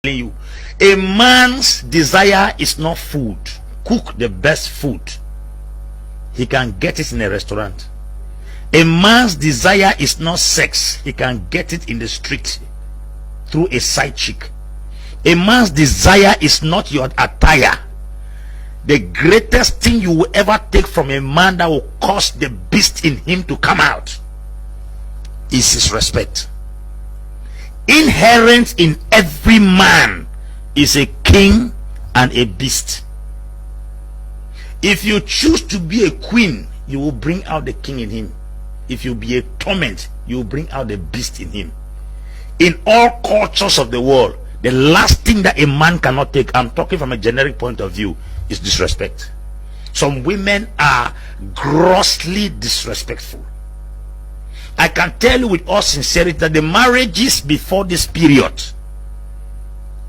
you, a man's desire is not food. Cook the best food, he can get it in a restaurant. A man's desire is not sex, he can get it in the street through a side chick. A man's desire is not your attire. The greatest thing you will ever take from a man that will cause the beast in him to come out is his respect. Inherent in every man is a king and a beast. If you choose to be a queen, you will bring out the king in him. If you be a torment, you will bring out the beast in him. In all cultures of the world, the last thing that a man cannot take, I'm talking from a generic point of view, is disrespect. Some women are grossly disrespectful. I can tell you with all sincerity that the marriages before this period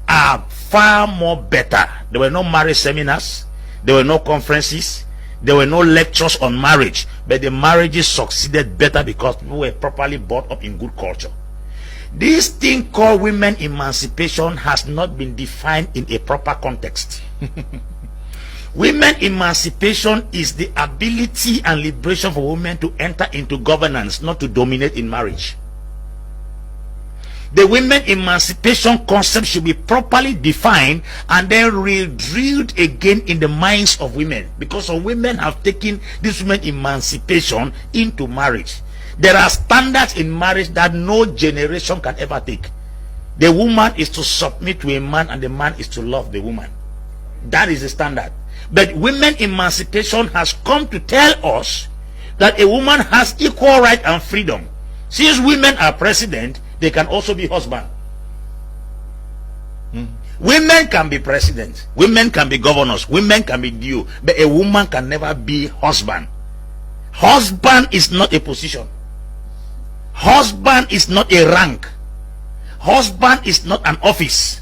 are far more better. There were no marriage seminars, there were no conferences, there were no lectures on marriage, but the marriages succeeded better because people were properly brought up in good culture. This thing called women emancipation has not been defined in a proper context. Women emancipation is the ability and liberation for women to enter into governance, not to dominate in marriage. The women emancipation concept should be properly defined and then re-drilled again in the minds of women, because some women have taken this women emancipation into marriage. There are standards in marriage that no generation can ever take. The woman is to submit to a man and the man is to love the woman. That is the standard. But women emancipation has come to tell us that a woman has equal right and freedom. Since women are president, they can also be husband. Women can be president, women can be governors, women can be due, but a woman can never be husband. Husband is not a position. Husband is not a rank. Husband is not an office.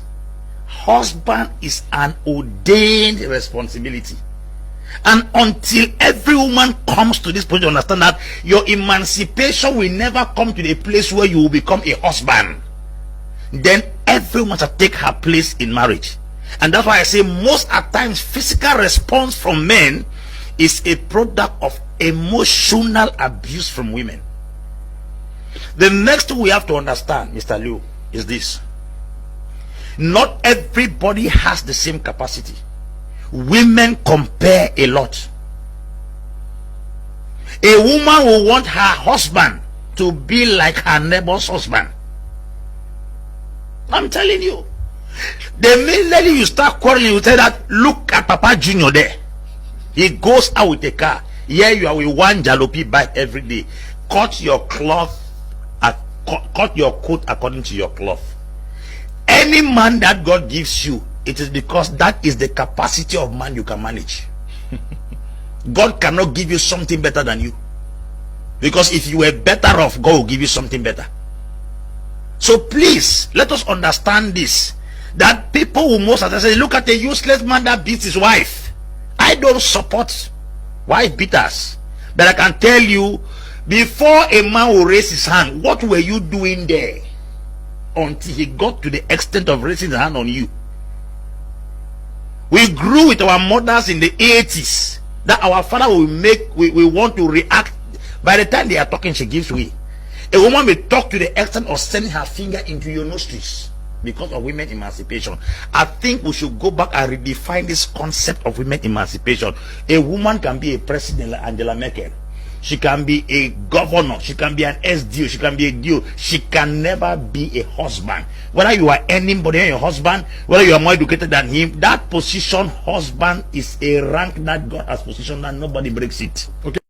Husband is an ordained responsibility. And until every woman comes to this point to understand that your emancipation will never come to the place where you will become a husband, then every woman shall take her place in marriage. And that's why I say most at times physical response from men is a product of emotional abuse from women. The next thing we have to understand, Mr. Liu, is this: not everybody has the same capacity. Women compare a lot. A woman will want her husband to be like her neighbor's husband. I'm telling you. The minute you start quarreling, you say that, look at Papa Junior there. He goes out with a car. Here you are with one jalopy bike every day. Cut your cloth, cut your coat according to your cloth. Any man that God gives you, it is because that is the capacity of man you can manage. God cannot give you something better than you, because if you were better off, God will give you something better. So please let us understand this, that people will most of the time say, look at the useless man that beats his wife. I don't support wife beaters, but I can tell you, before a man will raise his hand, what were you doing there until he got to the extent of raising his hand on you? We grew with our mothers in the 80s that our father will make, we want to react. By the time they are talking, she gives way. A woman may talk to the extent of sending her finger into your nostrils because of women emancipation. I think we should go back and redefine this concept of women emancipation. A woman can be a president like Angela Merkel. She can be a governor, she can be an SDO, she can be a DO. She can never be a husband. Whether you are anybody than your husband, whether you are more educated than him, that position, husband, is a rank that God has positioned and nobody breaks it. Okay.